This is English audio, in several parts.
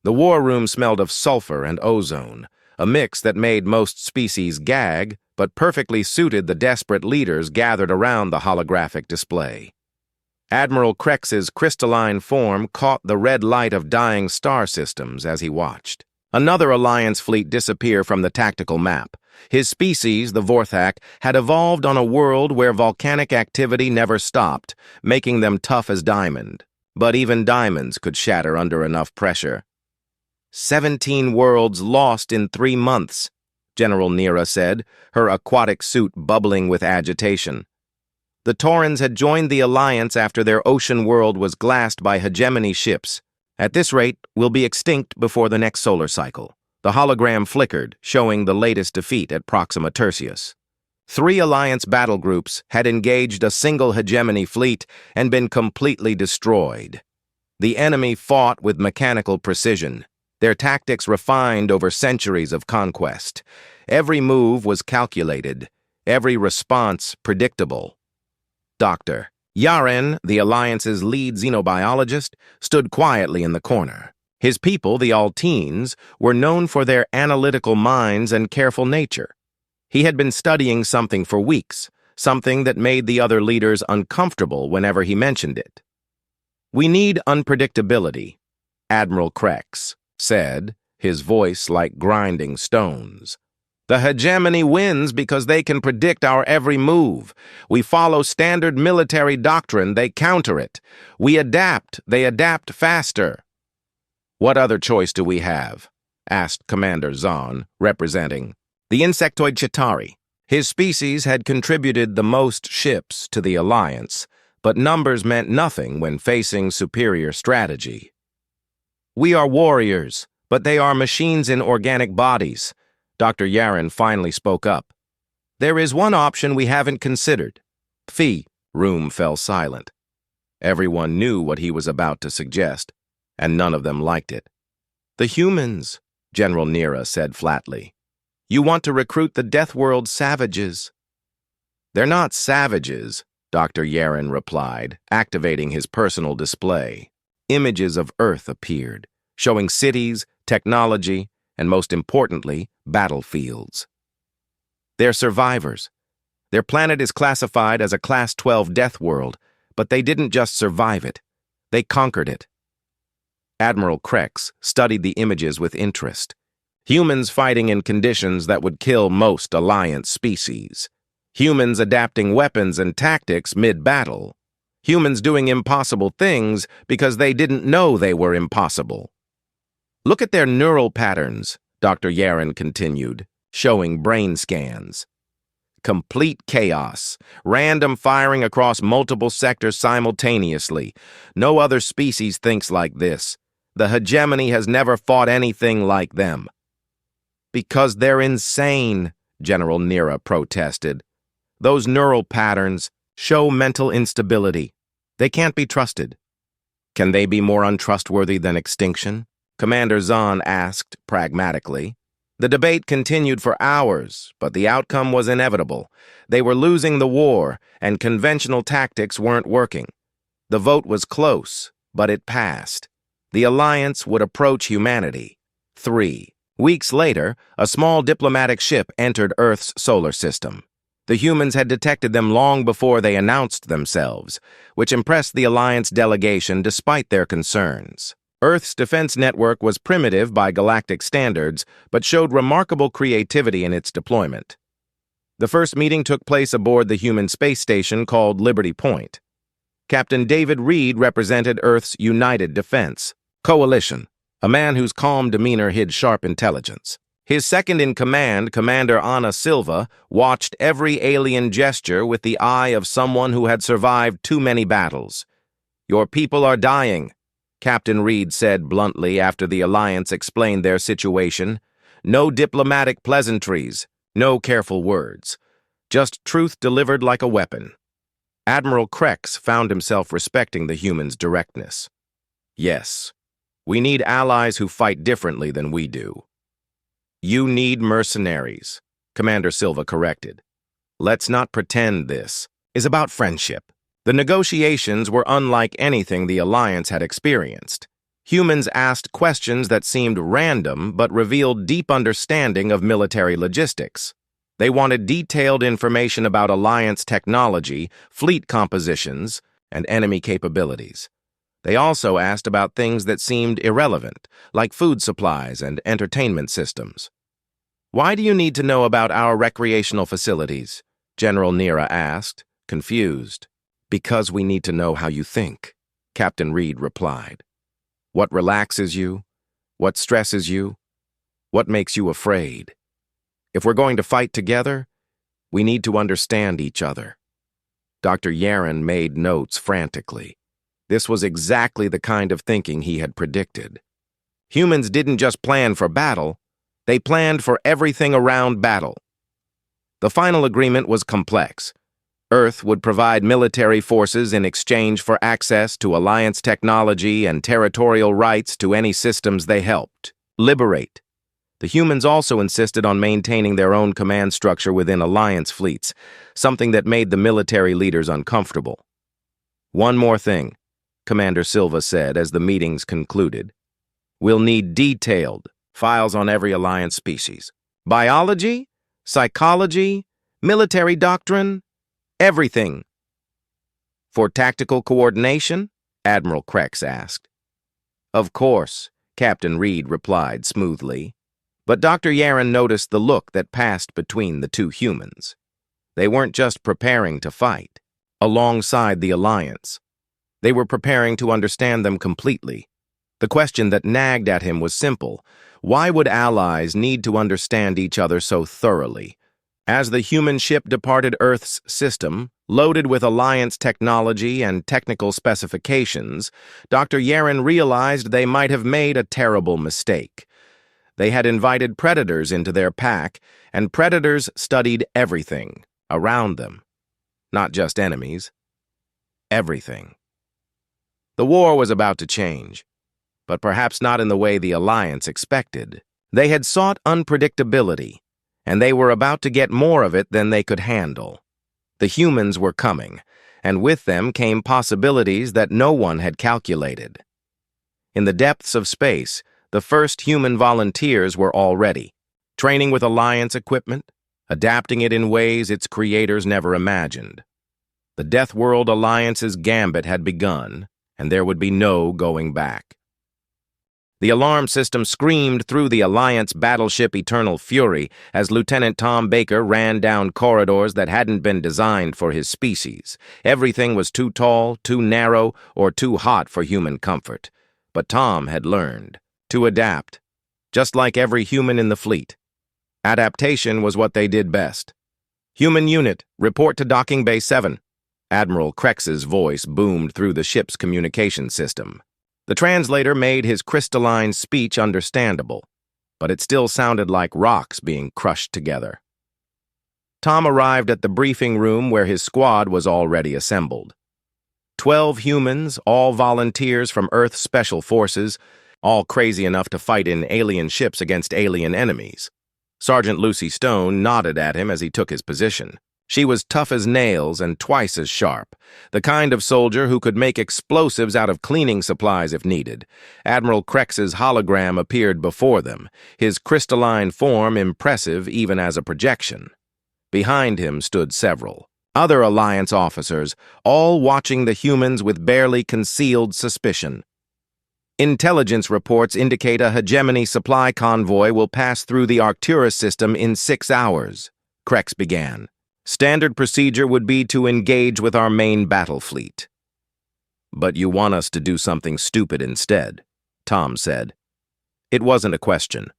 The war room smelled of sulfur and ozone, a mix that made most species gag, but perfectly suited the desperate leaders gathered around the holographic display. Admiral Krex's crystalline form caught the red light of dying star systems as he watched. Another Alliance fleet disappear from the tactical map. His species, the Vorthak, had evolved on a world where volcanic activity never stopped, making them tough as diamond. But even diamonds could shatter under enough pressure. 17 worlds lost in 3 months, General Nira said, her aquatic suit bubbling with agitation. The Taurans had joined the Alliance after their ocean world was glassed by hegemony ships. At this rate, we'll be extinct before the next solar cycle. The hologram flickered, showing the latest defeat at Proxima Tertius. 3 Alliance battle groups had engaged a single hegemony fleet and been completely destroyed. The enemy fought with mechanical precision, their tactics refined over centuries of conquest. Every move was calculated, every response predictable. Dr. Yaren, the Alliance's lead xenobiologist, stood quietly in the corner. His people, the Alteans, were known for their analytical minds and careful nature. He had been studying something for weeks, something that made the other leaders uncomfortable whenever he mentioned it. "We need unpredictability," Admiral Krex said, his voice like grinding stones. "The hegemony wins because they can predict our every move. We follow standard military doctrine, they counter it. We adapt, they adapt faster." "What other choice do we have?" asked Commander Zahn, representing the insectoid Chitauri. His species had contributed the most ships to the Alliance, but numbers meant nothing when facing superior strategy. "We are warriors, but they are machines in organic bodies," Dr. Yaren finally spoke up. "There is one option we haven't considered." "Fee." Room fell silent. Everyone knew what he was about to suggest, and none of them liked it. "The humans," General Nira said flatly. "You want to recruit the Deathworld savages." "They're not savages," Dr. Yaren replied, activating his personal display. Images of Earth appeared, showing cities, technology, and most importantly, battlefields. "They're survivors. Their planet is classified as a Class 12 death world, but they didn't just survive it. They conquered it." Admiral Krex studied the images with interest. Humans fighting in conditions that would kill most Alliance species. Humans adapting weapons and tactics mid-battle. Humans doing impossible things because they didn't know they were impossible. "Look at their neural patterns," Dr. Yaren continued, showing brain scans. "Complete chaos, random firing across multiple sectors simultaneously. No other species thinks like this. The hegemony has never fought anything like them." "Because they're insane," General Nira protested. "Those neural patterns show mental instability. They can't be trusted." "Can they be more untrustworthy than extinction?" Commander Zahn asked pragmatically. The debate continued for hours, but the outcome was inevitable. They were losing the war, and conventional tactics weren't working. The vote was close, but it passed. The Alliance would approach humanity. 3 weeks later, a small diplomatic ship entered Earth's solar system. The humans had detected them long before they announced themselves, which impressed the Alliance delegation despite their concerns. Earth's defense network was primitive by galactic standards, but showed remarkable creativity in its deployment. The first meeting took place aboard the human space station called Liberty Point. Captain David Reed represented Earth's United Defense Coalition, a man whose calm demeanor hid sharp intelligence. His second-in-command, Commander Ana Silva, watched every alien gesture with the eye of someone who had survived too many battles. "Your people are dying," Captain Reed said bluntly after the Alliance explained their situation. "No diplomatic pleasantries, no careful words. Just truth delivered like a weapon." Admiral Krex found himself respecting the humans' directness. "Yes, we need allies who fight differently than we do." "You need mercenaries," Commander Silva corrected. "Let's not pretend this is about friendship." The negotiations were unlike anything the Alliance had experienced. Humans asked questions that seemed random but revealed deep understanding of military logistics. They wanted detailed information about Alliance technology, fleet compositions, and enemy capabilities. They also asked about things that seemed irrelevant, like food supplies and entertainment systems. "Why do you need to know about our recreational facilities?" General Nira asked, confused. "Because we need to know how you think," Captain Reed replied. "What relaxes you? What stresses you? What makes you afraid? If we're going to fight together, we need to understand each other." Dr. Yaren made notes frantically. This was exactly the kind of thinking he had predicted. Humans didn't just plan for battle, they planned for everything around battle. The final agreement was complex. Earth would provide military forces in exchange for access to Alliance technology and territorial rights to any systems they helped liberate. The humans also insisted on maintaining their own command structure within Alliance fleets, something that made the military leaders uncomfortable. "One more thing," Commander Silva said as the meetings concluded. "We'll need detailed files on every Alliance species. Biology, psychology, military doctrine, everything." "For tactical coordination?" Admiral Krex asked. "Of course," Captain Reed replied smoothly. But Dr. Yaren noticed the look that passed between the two humans. They weren't just preparing to fight alongside the Alliance. They were preparing to understand them completely. The question that nagged at him was simple. Why would allies need to understand each other so thoroughly? As the human ship departed Earth's system, loaded with Alliance technology and technical specifications, Dr. Yaren realized they might have made a terrible mistake. They had invited predators into their pack, and predators studied everything around them. Not just enemies. Everything. The war was about to change, but perhaps not in the way the Alliance expected. They had sought unpredictability, and they were about to get more of it than they could handle. The humans were coming, and with them came possibilities that no one had calculated. In the depths of space, the first human volunteers were already, training with Alliance equipment, adapting it in ways its creators never imagined. The Deathworld Alliance's gambit had begun, and there would be no going back. The alarm system screamed through the Alliance battleship Eternal Fury as Lieutenant Tom Baker ran down corridors that hadn't been designed for his species. Everything was too tall, too narrow, or too hot for human comfort. But Tom had learned to adapt, just like every human in the fleet. Adaptation was what they did best. "Human unit, report to Docking Bay 7. Admiral Krex's voice boomed through the ship's communication system. The translator made his crystalline speech understandable, but it still sounded like rocks being crushed together. Tom arrived at the briefing room where his squad was already assembled. 12 humans, all volunteers from Earth's Special Forces, all crazy enough to fight in alien ships against alien enemies. Sergeant Lucy Stone nodded at him as he took his position. She was tough as nails and twice as sharp, the kind of soldier who could make explosives out of cleaning supplies if needed. Admiral Krex's hologram appeared before them, his crystalline form impressive even as a projection. Behind him stood several other Alliance officers, all watching the humans with barely concealed suspicion. "Intelligence reports indicate a hegemony supply convoy will pass through the Arcturus system in 6 hours, Krex began. "Standard procedure would be to engage with our main battle fleet." "But you want us to do something stupid instead," Tom said. It wasn't a question.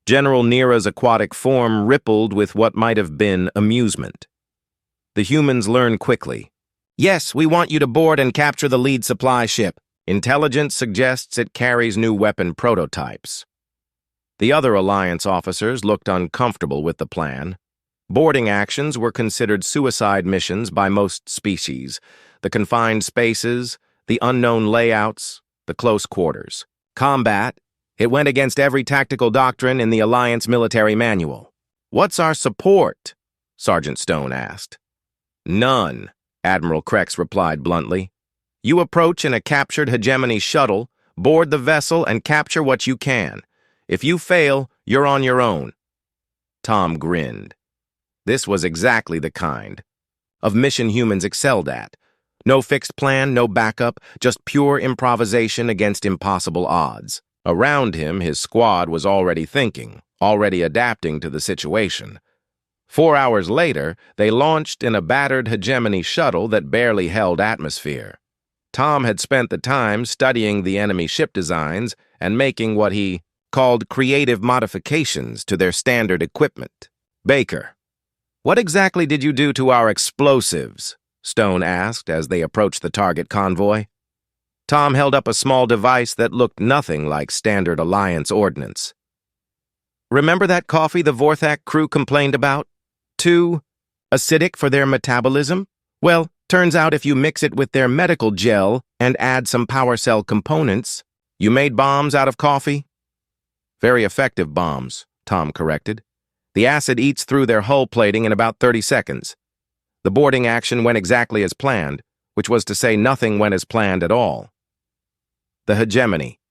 General Nira's aquatic form rippled with what might have been amusement. The humans learned quickly. "Yes, we want you to board and capture the lead supply ship. Intelligence suggests it carries new weapon prototypes." The other Alliance officers looked uncomfortable with the plan. Boarding actions were considered suicide missions by most species. The confined spaces, the unknown layouts, the close quarters. Combat, it went against every tactical doctrine in the Alliance military manual. "What's our support?" Sergeant Stone asked. "None," Admiral Krex replied bluntly. "You approach in a captured hegemony shuttle, board the vessel and capture what you can. If you fail, you're on your own." Tom grinned. This was exactly the kind of mission humans excelled at. No fixed plan, no backup, just pure improvisation against impossible odds. Around him, his squad was already thinking, already adapting to the situation. 4 hours later, they launched in a battered hegemony shuttle that barely held atmosphere. Tom had spent the time studying the enemy ship designs and making what he called creative modifications to their standard equipment. "Baker, what exactly did you do to our explosives?" Stone asked as they approached the target convoy. Tom held up a small device that looked nothing like standard Alliance ordnance. "Remember that coffee the Vorthak crew complained about? Too acidic for their metabolism? Well, turns out if you mix it with their medical gel and add some power cell components, you made bombs out of coffee?" "Very effective bombs," Tom corrected. "The acid eats through their hull plating in about 30 seconds. The boarding action went exactly as planned, which was to say nothing went as planned at all." The hegemony.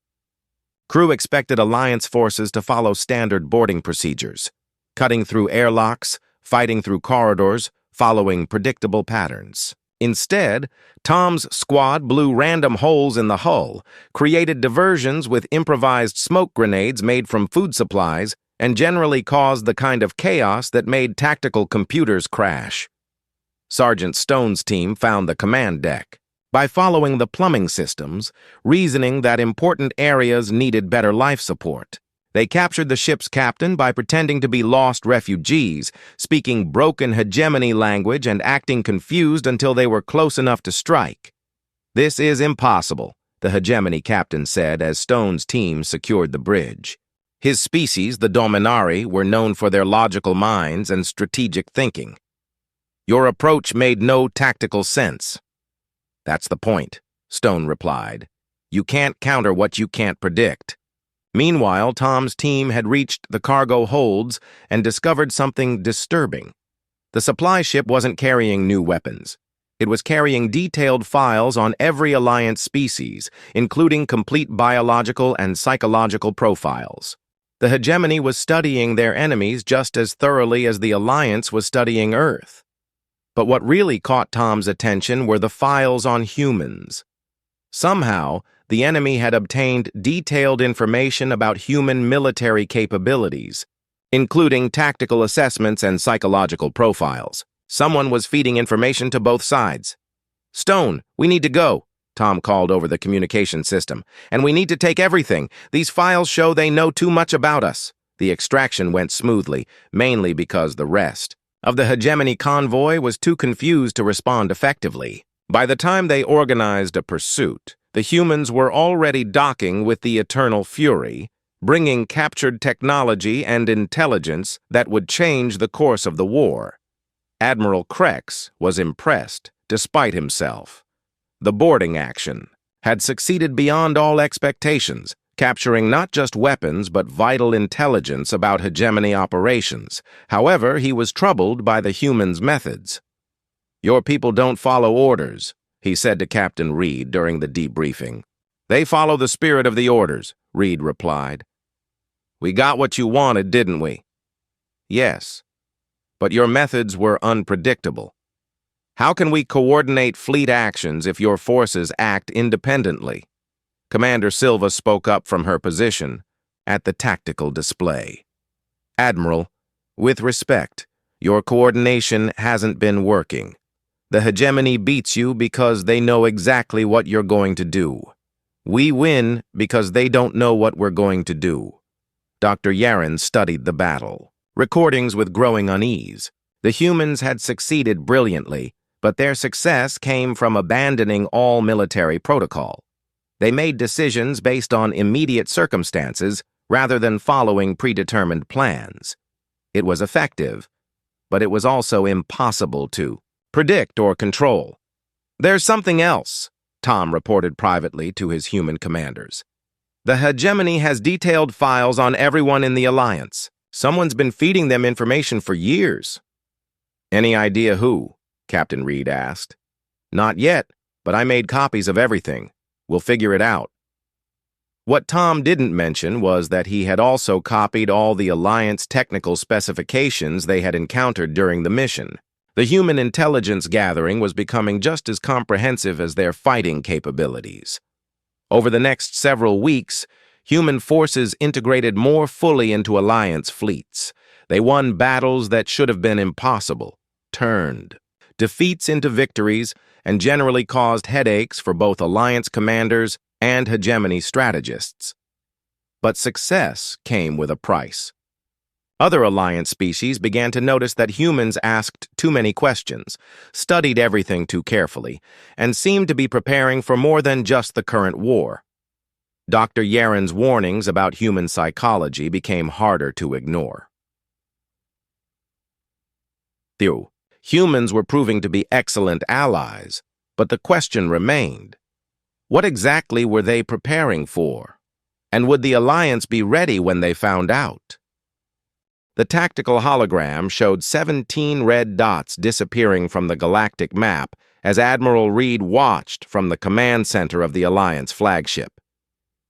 Crew expected Alliance forces to follow standard boarding procedures, cutting through airlocks, fighting through corridors, following predictable patterns. Instead, Tom's squad blew random holes in the hull, created diversions with improvised smoke grenades made from food supplies, and generally caused the kind of chaos that made tactical computers crash. Sergeant Stone's team found the command deck. By following the plumbing systems, reasoning that important areas needed better life support, they captured the ship's captain by pretending to be lost refugees, speaking broken hegemony language and acting confused until they were close enough to strike. "This is impossible," the hegemony captain said as Stone's team secured the bridge. His species, the Dominari, were known for their logical minds and strategic thinking. "Your approach made no tactical sense." "That's the point," Stone replied. "You can't counter what you can't predict." Meanwhile, Tom's team had reached the cargo holds and discovered something disturbing. The supply ship wasn't carrying new weapons. It was carrying detailed files on every Alliance species, including complete biological and psychological profiles. The hegemony was studying their enemies just as thoroughly as the Alliance was studying Earth. But what really caught Tom's attention were the files on humans. Somehow, the enemy had obtained detailed information about human military capabilities, including tactical assessments and psychological profiles. Someone was feeding information to both sides. "Stone, we need to go," Tom called over the communication system. "And we need to take everything. These files show they know too much about us." The extraction went smoothly, mainly because the rest of the hegemony convoy was too confused to respond effectively. By the time they organized a pursuit, the humans were already docking with the Eternal Fury, bringing captured technology and intelligence that would change the course of the war. Admiral Krex was impressed, despite himself. The boarding action had succeeded beyond all expectations, capturing not just weapons but vital intelligence about hegemony operations. However, he was troubled by the humans' methods. "Your people don't follow orders," he said to Captain Reed during the debriefing. "They follow the spirit of the orders," Reed replied. "We got what you wanted, didn't we?" "Yes, but your methods were unpredictable. How can we coordinate fleet actions if your forces act independently?" Commander Silva spoke up from her position at the tactical display. "Admiral, with respect, your coordination hasn't been working. The hegemony beats you because they know exactly what you're going to do. We win because they don't know what we're going to do." Dr. Yaren studied the battle, recordings with growing unease. The humans had succeeded brilliantly, but their success came from abandoning all military protocol. They made decisions based on immediate circumstances rather than following predetermined plans. It was effective, but it was also impossible to predict or control. "There's something else," Tom reported privately to his human commanders. "The hegemony has detailed files on everyone in the Alliance. Someone's been feeding them information for years." "Any idea who?" Captain Reed asked. "Not yet, but I made copies of everything. We'll figure it out." What Tom didn't mention was that he had also copied all the Alliance technical specifications they had encountered during the mission. The human intelligence gathering was becoming just as comprehensive as their fighting capabilities. Over the next several weeks, human forces integrated more fully into Alliance fleets. They won battles that should have been impossible, turned defeats into victories, and generally caused headaches for both Alliance commanders and hegemony strategists. But success came with a price. Other Alliance species began to notice that humans asked too many questions, studied everything too carefully, and seemed to be preparing for more than just the current war. Dr. Yaren's warnings about human psychology became harder to ignore. Humans were proving to be excellent allies, but the question remained: what exactly were they preparing for? And would the Alliance be ready when they found out? The tactical hologram showed 17 red dots disappearing from the galactic map as Admiral Reed watched from the command center of the Alliance flagship.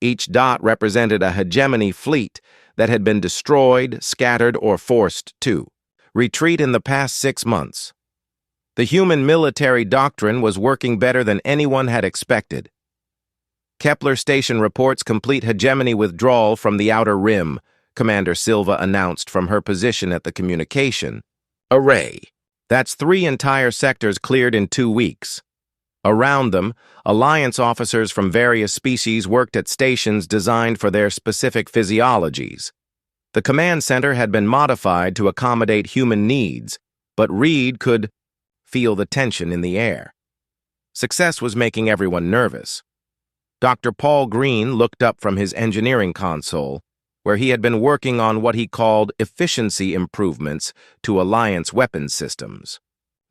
Each dot represented a hegemony fleet that had been destroyed, scattered, or forced to retreat in the past 6 months. The human military doctrine was working better than anyone had expected. Kepler Station reports complete hegemony withdrawal from the Outer Rim, Commander Silva announced from her position at the communication array. That's 3 entire sectors cleared in 2 weeks. Around them, Alliance officers from various species worked at stations designed for their specific physiologies. The command center had been modified to accommodate human needs, but Reed could feel the tension in the air. Success was making everyone nervous. Dr. Paul Green looked up from his engineering console, where he had been working on what he called efficiency improvements to Alliance weapons systems.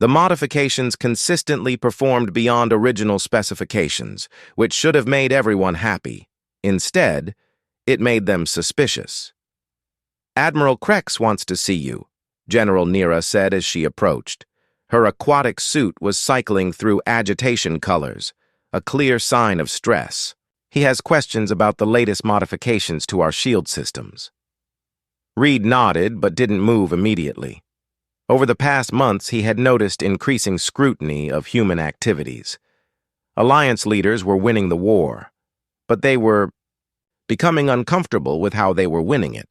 The modifications consistently performed beyond original specifications, which should have made everyone happy. Instead, it made them suspicious. "Admiral Krex wants to see you," General Nira said as she approached. Her aquatic suit was cycling through agitation colors, a clear sign of stress. "He has questions about the latest modifications to our shield systems." Reed nodded but didn't move immediately. Over the past months, he had noticed increasing scrutiny of human activities. Alliance leaders were winning the war, but they were becoming uncomfortable with how they were winning it.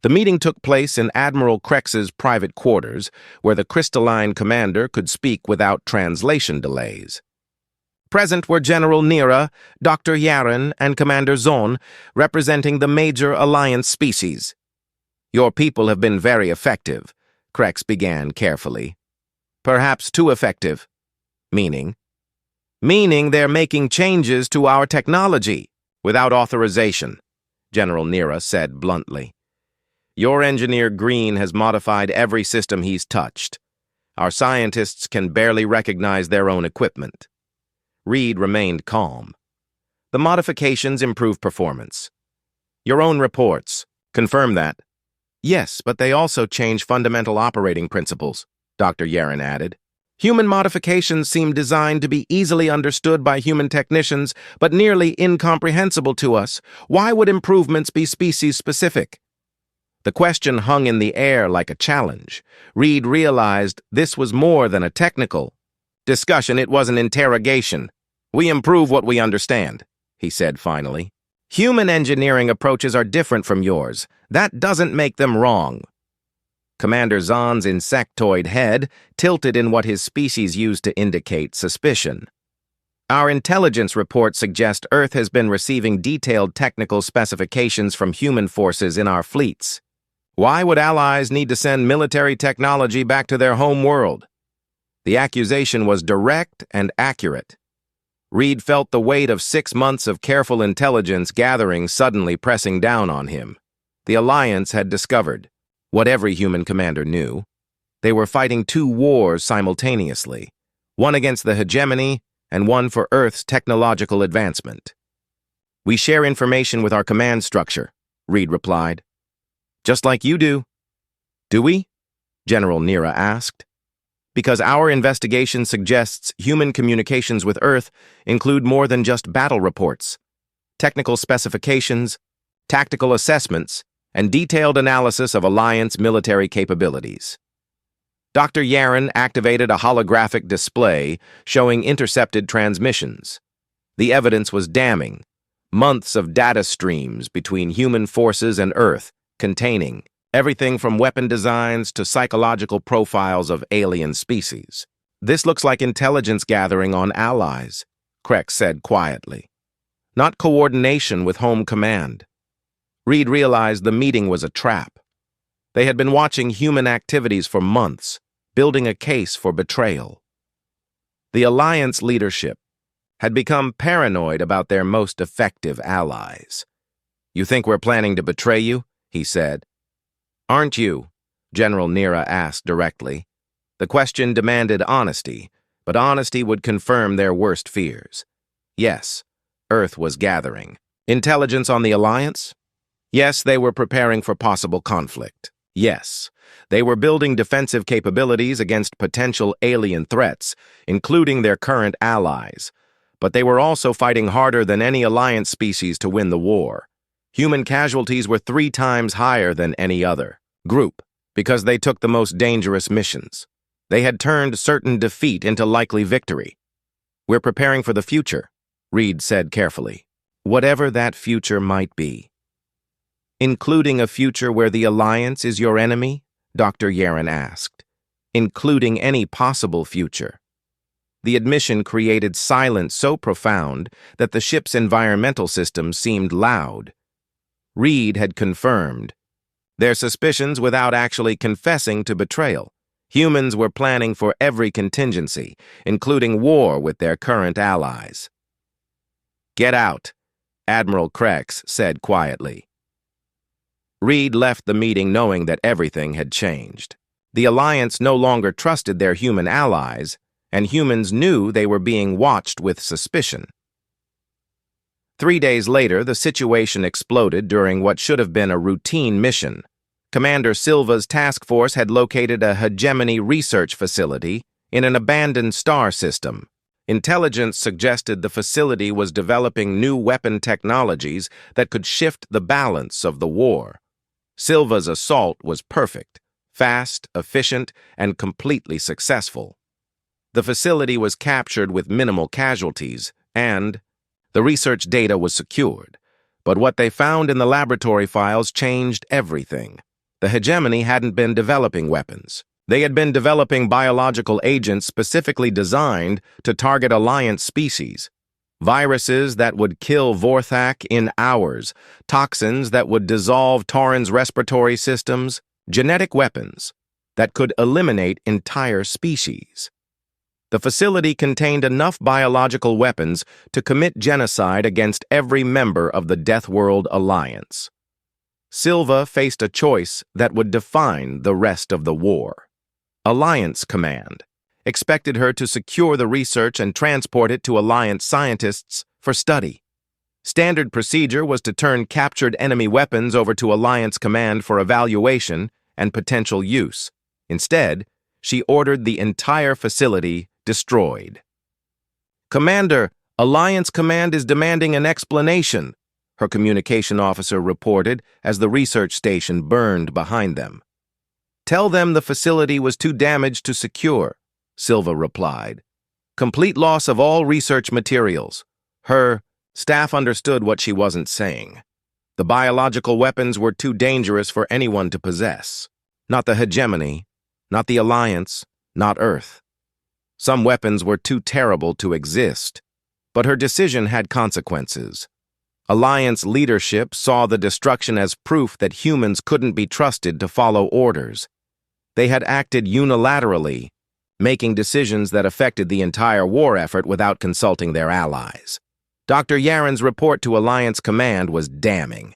The meeting took place in Admiral Krex's private quarters, where the crystalline commander could speak without translation delays. Present were General Nira, Dr. Yaren, and Commander Zon, representing the major Alliance species. "Your people have been very effective," Krex began carefully. "Perhaps too effective." "Meaning?" "Meaning they're making changes to our technology without authorization," General Nira said bluntly. "Your engineer Green has modified every system he's touched. Our scientists can barely recognize their own equipment." Reed remained calm. "The modifications improve performance. Your own reports confirm that." "Yes, but they also change fundamental operating principles," Dr. Yaren added. "Human modifications seem designed to be easily understood by human technicians, but nearly incomprehensible to us. Why would improvements be species-specific?" The question hung in the air like a challenge. Reed realized this was more than a technical discussion. It was an interrogation. "We improve what we understand," he said finally. "Human engineering approaches are different from yours. That doesn't make them wrong." Commander Zon's insectoid head tilted in what his species used to indicate suspicion. "Our intelligence reports suggest Earth has been receiving detailed technical specifications from human forces in our fleets. Why would allies need to send military technology back to their home world?" The accusation was direct and accurate. Reed felt the weight of 6 months of careful intelligence gathering suddenly pressing down on him. The Alliance had discovered what every human commander knew. They were fighting 2 wars simultaneously, one against the hegemony and one for Earth's technological advancement. "We share information with our command structure," Reed replied. "Just like you do." "Do we?" General Nira asked. "Because our investigation suggests human communications with Earth include more than just battle reports. technical specifications, tactical assessments, and detailed analysis of Alliance military capabilities. Dr. Yaren activated a holographic display showing intercepted transmissions. The evidence was damning. Months of data streams between human forces and Earth, containing everything from weapon designs to psychological profiles of alien species. "This looks like intelligence gathering on allies," Krex said quietly. "Not coordination with Home Command." Reed realized the meeting was a trap. They had been watching human activities for months, building a case for betrayal. The Alliance leadership had become paranoid about their most effective allies. "You think we're planning to betray you?" he said. "Aren't you?" General Nira asked directly. The question demanded honesty, but honesty would confirm their worst fears. Yes, Earth was gathering. Intelligence on the Alliance? Yes, they were preparing for possible conflict. Yes, they were building defensive capabilities against potential alien threats, including their current allies. But they were also fighting harder than any Alliance species to win the war. Human casualties were 3 times higher than any other group because they took the most dangerous missions. They had turned certain defeat into likely victory. "We're preparing for the future," Reed said carefully. "Whatever that future might be." "Including a future where the Alliance is your enemy?" Dr. Yaren asked. "Including any possible future." The admission created silence so profound that the ship's environmental system seemed loud. Reed had confirmed their suspicions without actually confessing to betrayal. Humans were planning for every contingency, including war with their current allies. "Get out," Admiral Krex said quietly. Reed left the meeting knowing that everything had changed. The Alliance no longer trusted their human allies, and humans knew they were being watched with suspicion. 3 days later, the situation exploded during what should have been a routine mission. Commander Silva's task force had located a hegemony research facility in an abandoned star system. Intelligence suggested the facility was developing new weapon technologies that could shift the balance of the war. Silva's assault was perfect, fast, efficient, and completely successful. The facility was captured with minimal casualties, and the research data was secured. But what they found in the laboratory files changed everything. The hegemony hadn't been developing weapons. They had been developing biological agents specifically designed to target Alliance species. Viruses that would kill Vorthak in hours, toxins that would dissolve Tauren's respiratory systems, genetic weapons that could eliminate entire species. The facility contained enough biological weapons to commit genocide against every member of the Deathworld Alliance. Silva faced a choice that would define the rest of the war. Alliance Command expected her to secure the research and transport it to Alliance scientists for study. Standard procedure was to turn captured enemy weapons over to Alliance Command for evaluation and potential use. Instead, she ordered the entire facility destroyed. "Commander, Alliance Command is demanding an explanation," her communication officer reported as the research station burned behind them. "Tell them the facility was too damaged to secure," Silva replied. "Complete loss of all research materials." Her staff understood what she wasn't saying. The biological weapons were too dangerous for anyone to possess. Not the hegemony, not the Alliance, not Earth. Some weapons were too terrible to exist, but her decision had consequences. Alliance leadership saw the destruction as proof that humans couldn't be trusted to follow orders. They had acted unilaterally, making decisions that affected the entire war effort without consulting their allies. Dr. Yaren's report to Alliance Command was damning.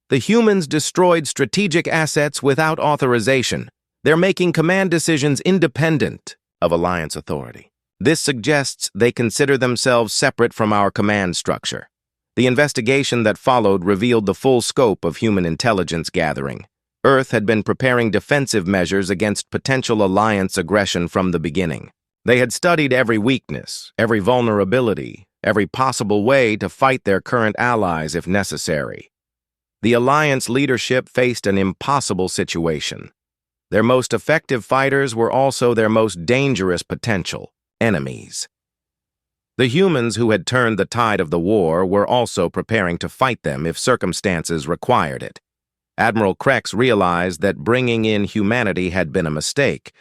"The humans destroyed strategic assets without authorization. They're making command decisions independent of Alliance authority. This suggests they consider themselves separate from our command structure." The investigation that followed revealed the full scope of human intelligence gathering. Earth had been preparing defensive measures against potential Alliance aggression from the beginning. They had studied every weakness, every vulnerability, every possible way to fight their current allies if necessary. The Alliance leadership faced an impossible situation. Their most effective fighters were also their most dangerous potential enemies. The humans who had turned the tide of the war were also preparing to fight them if circumstances required it. Admiral Krex realized that bringing in humanity had been a mistake,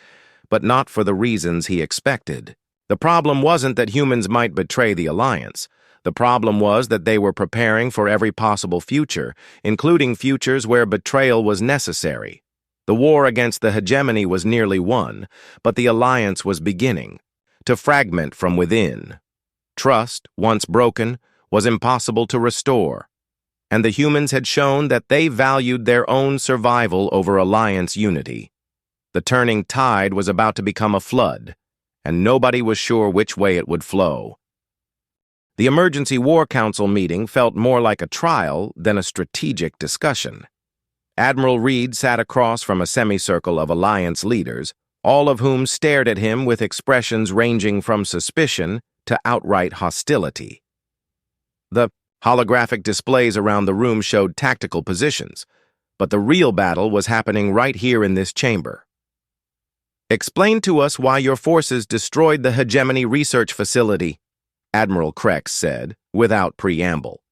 but not for the reasons he expected. The problem wasn't that humans might betray the Alliance. The problem was that they were preparing for every possible future, including futures where betrayal was necessary. The war against the hegemony was nearly won, but the Alliance was beginning to fragment from within. Trust, once broken, was impossible to restore, and the humans had shown that they valued their own survival over Alliance unity. The turning tide was about to become a flood, and nobody was sure which way it would flow. The Emergency War Council meeting felt more like a trial than a strategic discussion. Admiral Reed sat across from a semicircle of Alliance leaders, all of whom stared at him with expressions ranging from suspicion to outright hostility. The holographic displays around the room showed tactical positions, but the real battle was happening right here in this chamber. "Explain to us why your forces destroyed the hegemony research facility," Admiral Krex said, without preamble.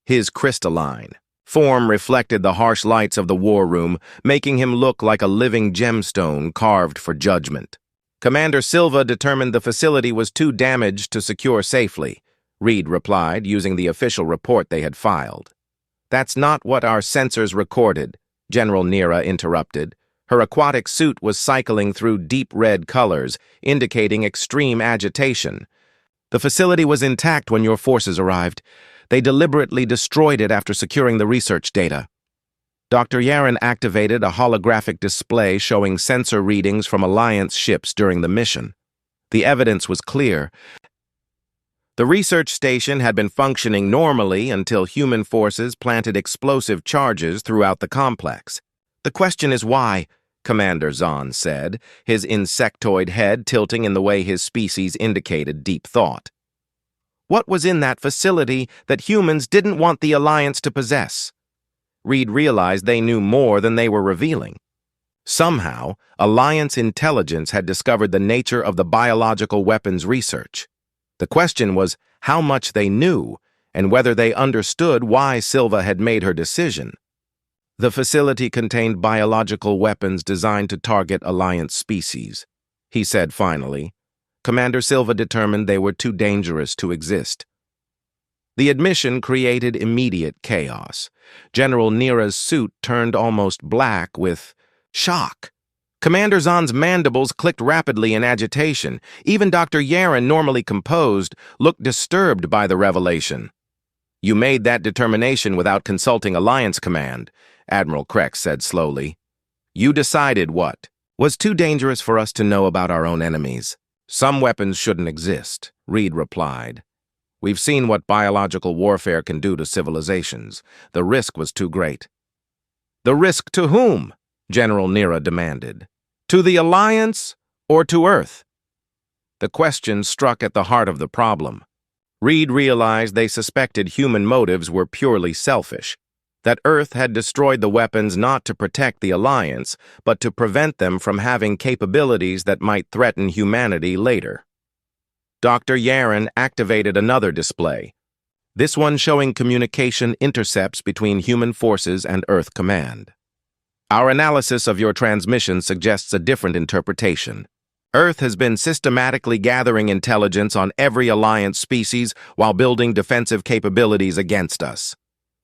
His crystalline form reflected the harsh lights of the war room, making him look like a living gemstone carved for judgment. "Commander Silva determined the facility was too damaged to secure safely," Reed replied, using the official report they had filed. "That's not what our sensors recorded," General Nira interrupted. Her aquatic suit was cycling through deep red colors, indicating extreme agitation. "The facility was intact when your forces arrived. They deliberately destroyed it after securing the research data." Dr. Yaren activated a holographic display showing sensor readings from Alliance ships during the mission. The evidence was clear. The research station had been functioning normally until human forces planted explosive charges throughout the complex. "The question is why," Commander Zahn said, his insectoid head tilting in the way his species indicated deep thought. "What was in that facility that humans didn't want the Alliance to possess?" Reed realized they knew more than they were revealing. Somehow, Alliance intelligence had discovered the nature of the biological weapons research. The question was how much they knew and whether they understood why Silva had made her decision. The facility contained biological weapons designed to target Alliance species, he said finally. Commander Silva determined they were too dangerous to exist. The admission created immediate chaos. General Nira's suit turned almost black with shock. Commander Zahn's mandibles clicked rapidly in agitation. Even Dr. Yaren, normally composed, looked disturbed by the revelation. "You made that determination without consulting Alliance Command," Admiral Krex said slowly. "You decided what was too dangerous for us to know about our own enemies. Some weapons shouldn't exist," Reed replied. "We've seen what biological warfare can do to civilizations. The risk was too great." "The risk to whom?" General Nira demanded. "To the Alliance or to Earth?" The question struck at the heart of the problem. Reed realized they suspected human motives were purely selfish, that Earth had destroyed the weapons not to protect the Alliance, but to prevent them from having capabilities that might threaten humanity later. Dr. Yaren activated another display, this one showing communication intercepts between human forces and Earth Command. "Our analysis of your transmission suggests a different interpretation. Earth has been systematically gathering intelligence on every Alliance species while building defensive capabilities against us.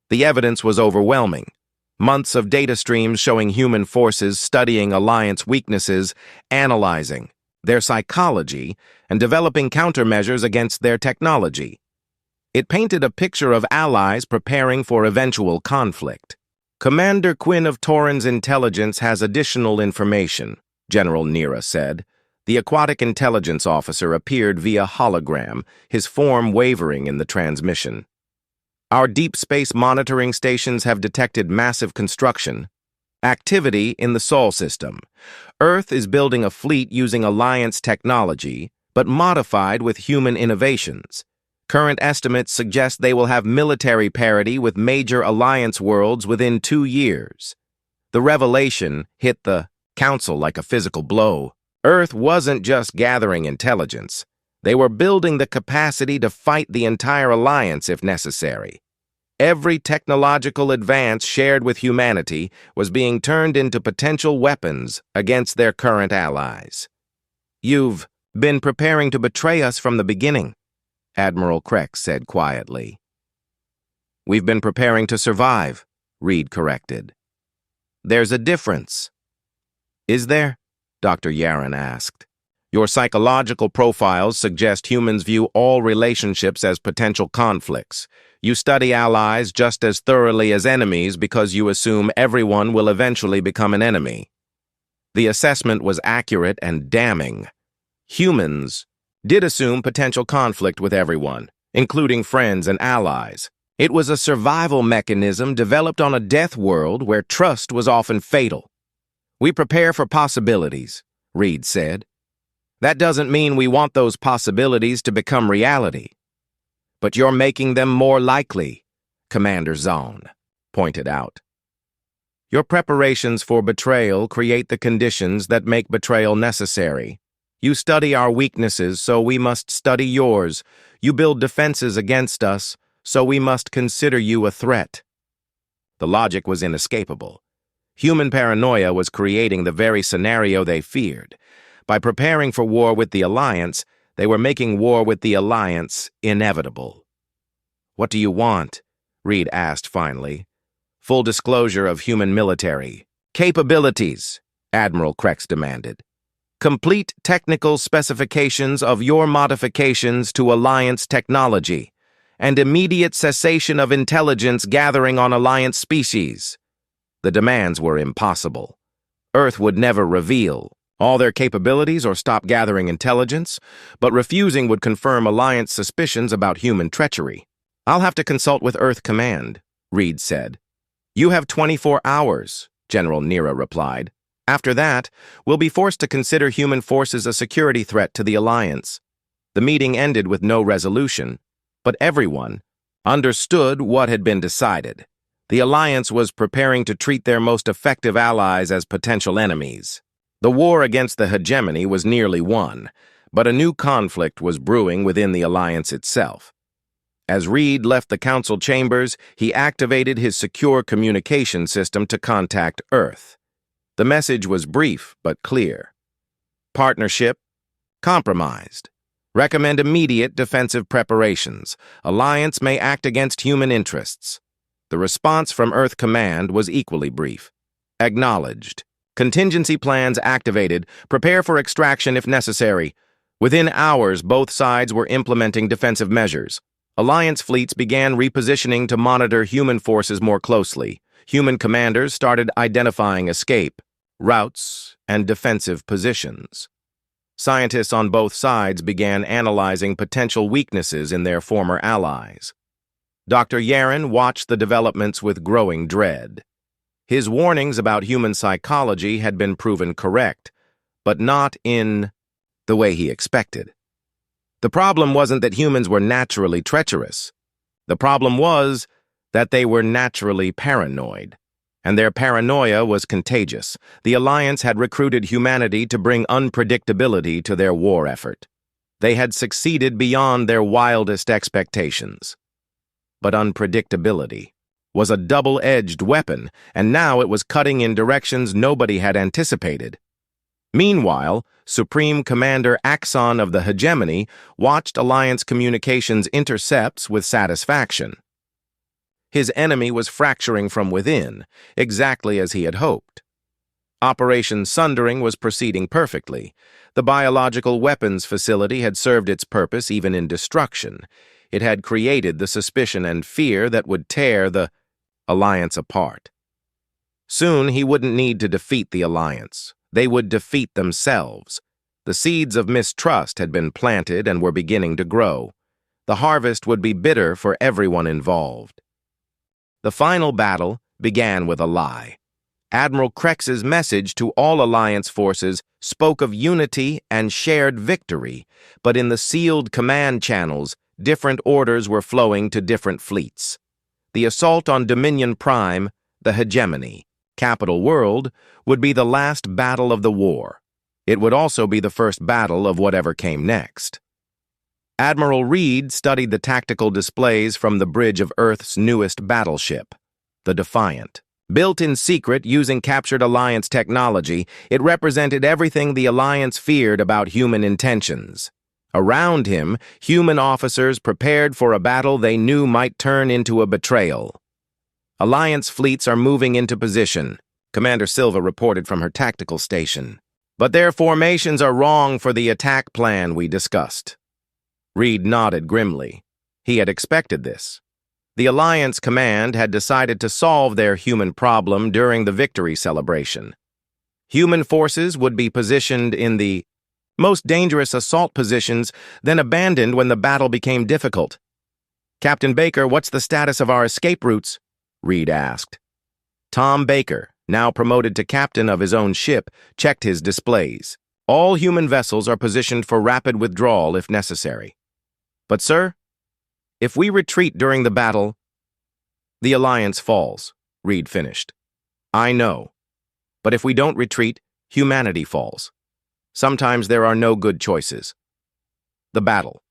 The evidence was overwhelming. Months of data streams showing human forces studying Alliance weaknesses, analyzing their psychology, and developing countermeasures against their technology. It painted a picture of allies preparing for eventual conflict. Commander Quinn of Torin's intelligence has additional information," General Nira said. The aquatic intelligence officer appeared via hologram, his form wavering in the transmission. "Our deep space monitoring stations have detected massive construction activity in the Sol system. Earth is building a fleet using Alliance technology, but modified with human innovations. Current estimates suggest they will have military parity with major alliance worlds within 2 years. The revelation hit the Council like a physical blow. Earth wasn't just gathering intelligence. They were building the capacity to fight the entire alliance if necessary. Every technological advance shared with humanity was being turned into potential weapons against their current allies. "You've been preparing to betray us from the beginning," Admiral Krex said quietly. "We've been preparing to survive," Reed corrected. "There's a difference." "Is there?" Dr. Yaren asked. "Your psychological profiles suggest humans view all relationships as potential conflicts. You study allies just as thoroughly as enemies because you assume everyone will eventually become an enemy." The assessment was accurate and damning. Humans did assume potential conflict with everyone, including friends and allies. It was a survival mechanism developed on a death world where trust was often fatal. "We prepare for possibilities," Reed said. "That doesn't mean we want those possibilities to become reality. But you're making them more likely," Commander Zahn pointed out. "Your preparations for betrayal create the conditions that make betrayal necessary. You study our weaknesses, so we must study yours. You build defenses against us, so we must consider you a threat." The logic was inescapable. Human paranoia was creating the very scenario they feared. By preparing for war with the Alliance, they were making war with the Alliance inevitable. "What do you want?" Reed asked finally. "Full disclosure of human military capabilities," Admiral Krex demanded. "Complete technical specifications of your modifications to Alliance technology, and immediate cessation of intelligence gathering on Alliance species." The demands were impossible. Earth would never reveal all their capabilities or stop gathering intelligence, but refusing would confirm Alliance suspicions about human treachery. "I'll have to consult with Earth Command," Reed said. "You have 24 hours, General Nira replied. "After that, we'll be forced to consider human forces a security threat to the Alliance." The meeting ended with no resolution, but everyone understood what had been decided. The Alliance was preparing to treat their most effective allies as potential enemies. The war against the hegemony was nearly won, but a new conflict was brewing within the Alliance itself. As Reed left the Council chambers, he activated his secure communication system to contact Earth. The message was brief but clear. "Partnership compromised. Recommend immediate defensive preparations. Alliance may act against human interests." The response from Earth Command was equally brief. "Acknowledged. Contingency plans activated. Prepare for extraction if necessary." Within hours, both sides were implementing defensive measures. Alliance fleets began repositioning to monitor human forces more closely. Human commanders started identifying escape routes and defensive positions. Scientists on both sides began analyzing potential weaknesses in their former allies. Dr. Yaren watched the developments with growing dread. His warnings about human psychology had been proven correct, but not in the way he expected. The problem wasn't that humans were naturally treacherous. The problem was that they were naturally paranoid, and their paranoia was contagious. The Alliance had recruited humanity to bring unpredictability to their war effort. They had succeeded beyond their wildest expectations. But unpredictability was a double-edged weapon, and now it was cutting in directions nobody had anticipated. Meanwhile, Supreme Commander Axon of the Hegemony watched Alliance communications intercepts with satisfaction. His enemy was fracturing from within, exactly as he had hoped. Operation Sundering was proceeding perfectly. The biological weapons facility had served its purpose even in destruction. It had created the suspicion and fear that would tear the Alliance apart. Soon he wouldn't need to defeat the Alliance. They would defeat themselves. The seeds of mistrust had been planted and were beginning to grow. The harvest would be bitter for everyone involved. The final battle began with a lie. Admiral Krex's message to all Alliance forces spoke of unity and shared victory, but in the sealed command channels, different orders were flowing to different fleets. The assault on Dominion Prime, the hegemony, capital world, would be the last battle of the war. It would also be the first battle of whatever came next. Admiral Reed studied the tactical displays from the bridge of Earth's newest battleship, the Defiant. Built in secret using captured Alliance technology, it represented everything the Alliance feared about human intentions. Around him, human officers prepared for a battle they knew might turn into a betrayal. Alliance fleets are moving into position, Commander Silva reported from her tactical station. But their formations are wrong for the attack plan we discussed. Reed nodded grimly. He had expected this. The Alliance command had decided to solve their human problem during the victory celebration. Human forces would be positioned in the most dangerous assault positions, then abandoned when the battle became difficult. "Captain Baker, what's the status of our escape routes?" Reed asked. Tom Baker, now promoted to captain of his own ship, checked his displays. All human vessels are positioned for rapid withdrawal if necessary. "But, sir, if we retreat during the battle, the Alliance falls," Reed finished. "I know. But if we don't retreat, humanity falls. Sometimes there are no good choices." The battle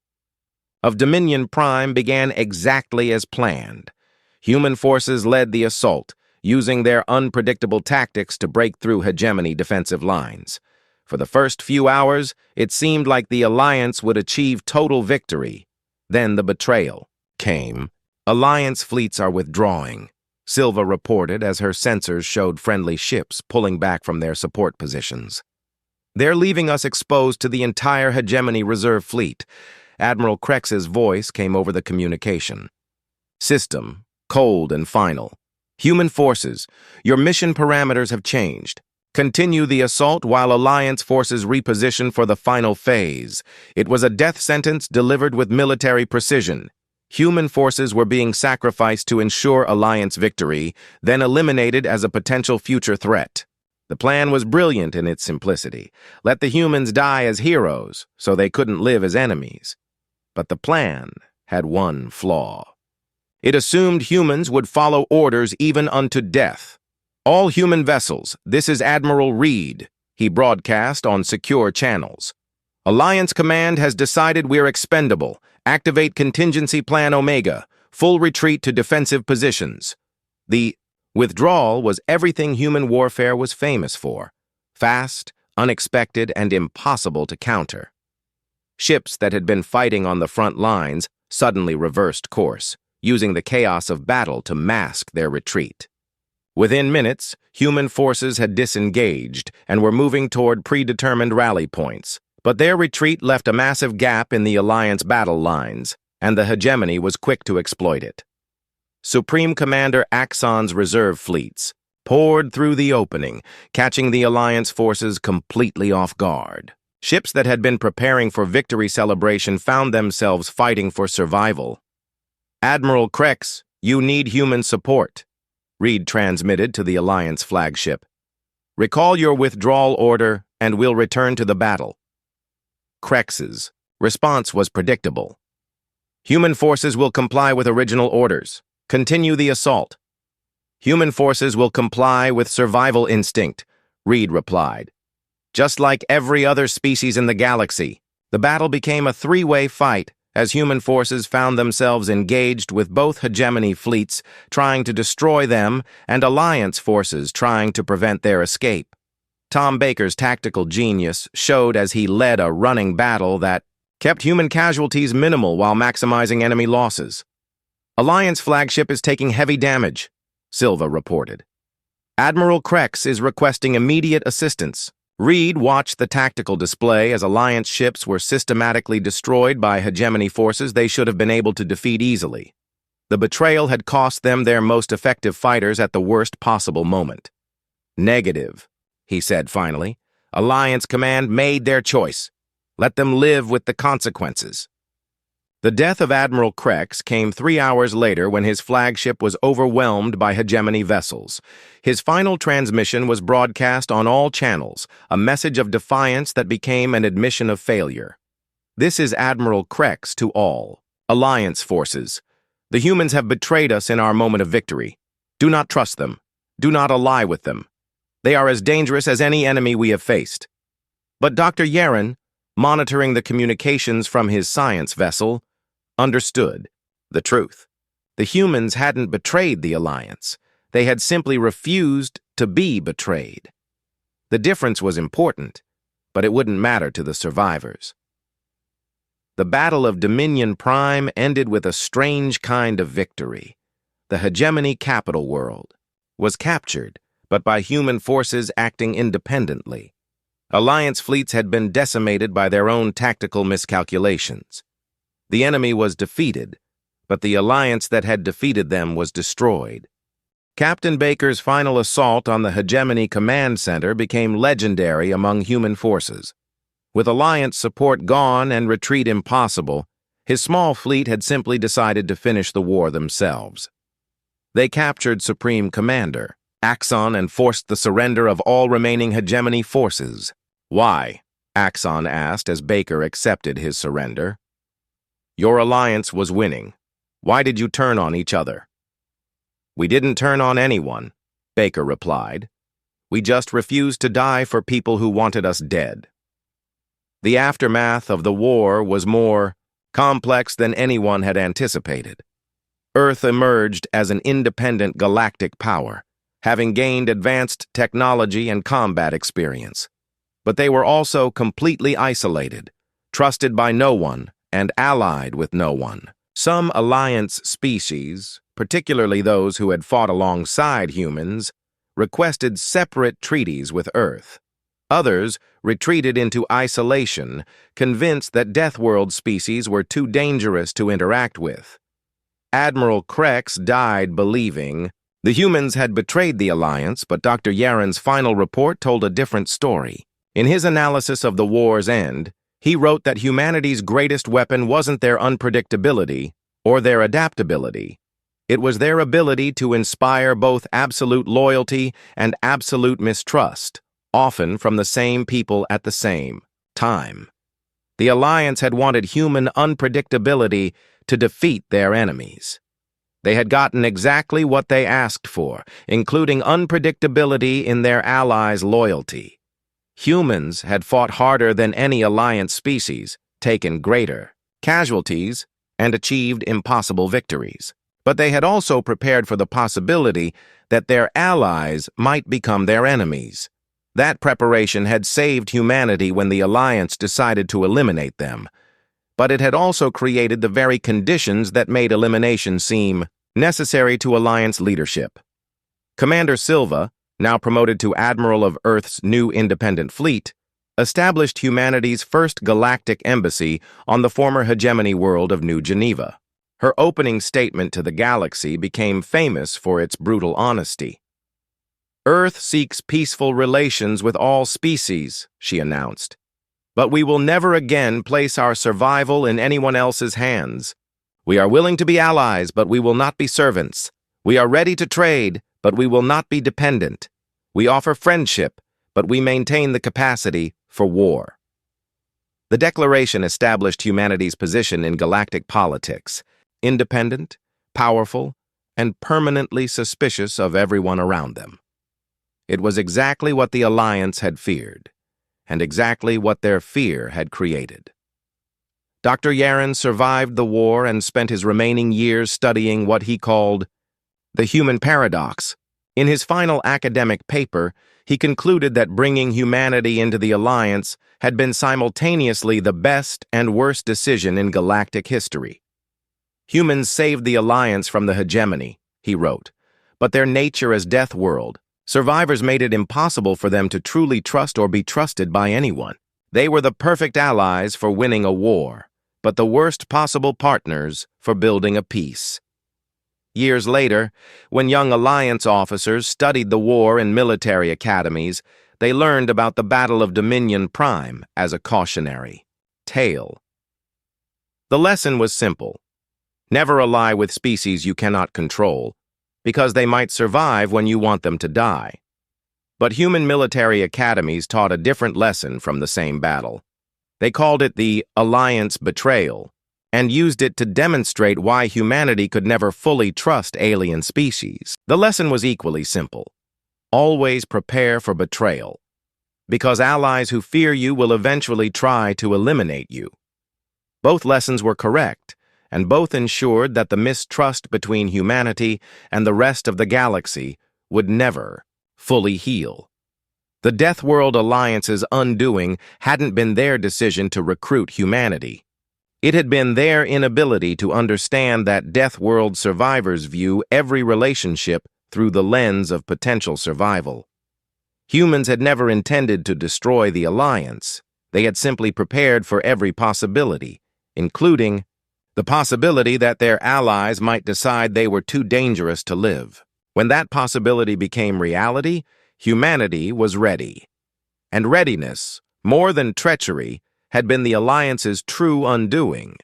of Dominion Prime began exactly as planned. Human forces led the assault, using their unpredictable tactics to break through hegemony defensive lines. For the first few hours, it seemed like the Alliance would achieve total victory. Then the betrayal came. "Alliance fleets are withdrawing," Silva reported as her sensors showed friendly ships pulling back from their support positions. "They're leaving us exposed to the entire hegemony reserve fleet." Admiral Krex's voice came over the communication. "System, cold and final. Human forces, your mission parameters have changed. Continue the assault while Alliance forces reposition for the final phase. It was a death sentence delivered with military precision. Human forces were being sacrificed to ensure Alliance victory, then eliminated as a potential future threat. The plan was brilliant in its simplicity. Let the humans die as heroes, so they couldn't live as enemies. But the plan had one flaw. It assumed humans would follow orders even unto death. All human vessels, this is Admiral Reed, he broadcast on secure channels. Alliance Command has decided we're expendable. Activate Contingency Plan Omega. Full retreat to defensive positions. The withdrawal was everything human warfare was famous for. Fast, unexpected, and impossible to counter. Ships that had been fighting on the front lines suddenly reversed course, using the chaos of battle to mask their retreat. Within minutes, human forces had disengaged and were moving toward predetermined rally points, but their retreat left a massive gap in the Alliance battle lines, and the hegemony was quick to exploit it. Supreme Commander Axon's reserve fleets poured through the opening, catching the Alliance forces completely off guard. Ships that had been preparing for victory celebration found themselves fighting for survival. "Admiral Krex, you need human support," Reed transmitted to the Alliance flagship. "Recall your withdrawal order, and we'll return to the battle." Krex's response was predictable. "Human forces will comply with original orders. Continue the assault." "Human forces will comply with survival instinct," Reed replied. Just like every other species in the galaxy, the battle became a three-way fight as human forces found themselves engaged with both hegemony fleets trying to destroy them and Alliance forces trying to prevent their escape. Tom Baker's tactical genius showed as he led a running battle that kept human casualties minimal while maximizing enemy losses. "Alliance flagship is taking heavy damage," Silva reported. "Admiral Krex is requesting immediate assistance." Reed watched the tactical display as Alliance ships were systematically destroyed by hegemony forces they should have been able to defeat easily. The betrayal had cost them their most effective fighters at the worst possible moment. "Negative," he said finally. "Alliance Command made their choice. Let them live with the consequences." The death of Admiral Krex came 3 hours later when his flagship was overwhelmed by hegemony vessels. His final transmission was broadcast on all channels, a message of defiance that became an admission of failure. "This is Admiral Krex to all. Alliance forces. The humans have betrayed us in our moment of victory. Do not trust them. Do not ally with them. They are as dangerous as any enemy we have faced. But Dr. Yaren, monitoring the communications from his science vessel, understood the truth. The humans hadn't betrayed the Alliance. They had simply refused to be betrayed. The difference was important, but it wouldn't matter to the survivors. The Battle of Dominion Prime ended with a strange kind of victory. The hegemony capital world was captured, but by human forces acting independently. Alliance fleets had been decimated by their own tactical miscalculations. The enemy was defeated, but the alliance that had defeated them was destroyed. Captain Baker's final assault on the Hegemony Command Center became legendary among human forces. With Alliance support gone and retreat impossible, his small fleet had simply decided to finish the war themselves. They captured Supreme Commander Axon and forced the surrender of all remaining Hegemony forces. Why? Axon asked as Baker accepted his surrender. Your alliance was winning. Why did you turn on each other? We didn't turn on anyone, Baker replied. We just refused to die for people who wanted us dead. The aftermath of the war was more complex than anyone had anticipated. Earth emerged as an independent galactic power, having gained advanced technology and combat experience. But they were also completely isolated, trusted by no one, and allied with no one. Some Alliance species, particularly those who had fought alongside humans, requested separate treaties with Earth. Others retreated into isolation, convinced that Deathworld species were too dangerous to interact with. Admiral Krex died believing the humans had betrayed the Alliance, but Dr. Yaren's final report told a different story. In his analysis of the war's end, he wrote that humanity's greatest weapon wasn't their unpredictability or their adaptability. It was their ability to inspire both absolute loyalty and absolute mistrust, often from the same people at the same time. The Alliance had wanted human unpredictability to defeat their enemies. They had gotten exactly what they asked for, including unpredictability in their allies' loyalty. Humans had fought harder than any Alliance species, taken greater casualties, and achieved impossible victories. But they had also prepared for the possibility that their allies might become their enemies. That preparation had saved humanity when the Alliance decided to eliminate them. But it had also created the very conditions that made elimination seem necessary to Alliance leadership. Commander Silva, now promoted to Admiral of Earth's new independent fleet, established humanity's first galactic embassy on the former hegemony world of New Geneva. Her opening statement to the galaxy became famous for its brutal honesty. Earth seeks peaceful relations with all species, she announced. But we will never again place our survival in anyone else's hands. We are willing to be allies, but we will not be servants. We are ready to trade, but we will not be dependent. We offer friendship, but we maintain the capacity for war. The declaration established humanity's position in galactic politics, independent, powerful, and permanently suspicious of everyone around them. It was exactly what the Alliance had feared, and exactly what their fear had created. Dr. Yaren survived the war and spent his remaining years studying what he called the human paradox. In his final academic paper, he concluded that bringing humanity into the Alliance had been simultaneously the best and worst decision in galactic history. Humans saved the Alliance from the hegemony, he wrote, but their nature as Deathworld, survivors made it impossible for them to truly trust or be trusted by anyone. They were the perfect allies for winning a war, but the worst possible partners for building a peace. Years later, when young Alliance officers studied the war in military academies, they learned about the Battle of Dominion Prime as a cautionary tale. The lesson was simple. Never ally with species you cannot control, because they might survive when you want them to die. But human military academies taught a different lesson from the same battle. They called it the Alliance betrayal, and used it to demonstrate why humanity could never fully trust alien species. The lesson was equally simple. Always prepare for betrayal, because allies who fear you will eventually try to eliminate you. Both lessons were correct, and both ensured that the mistrust between humanity and the rest of the galaxy would never fully heal. The Deathworld Alliance's undoing hadn't been their decision to recruit humanity. It had been their inability to understand that Deathworld survivors view every relationship through the lens of potential survival. Humans had never intended to destroy the Alliance. They had simply prepared for every possibility, including the possibility that their allies might decide they were too dangerous to live. When that possibility became reality, humanity was ready. And readiness, more than treachery, had been the Alliance's true undoing.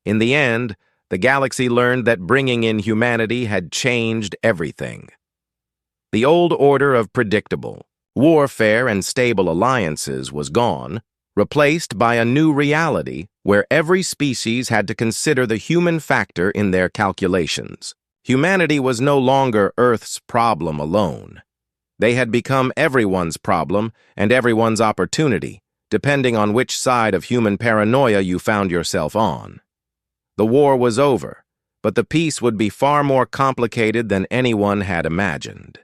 In the end, the galaxy learned that bringing in humanity had changed everything. The old order of predictable, warfare and stable alliances was gone, replaced by a new reality where every species had to consider the human factor in their calculations. Humanity was no longer Earth's problem alone. They had become everyone's problem and everyone's opportunity, depending on which side of human paranoia you found yourself on. The war was over, but the peace would be far more complicated than anyone had imagined.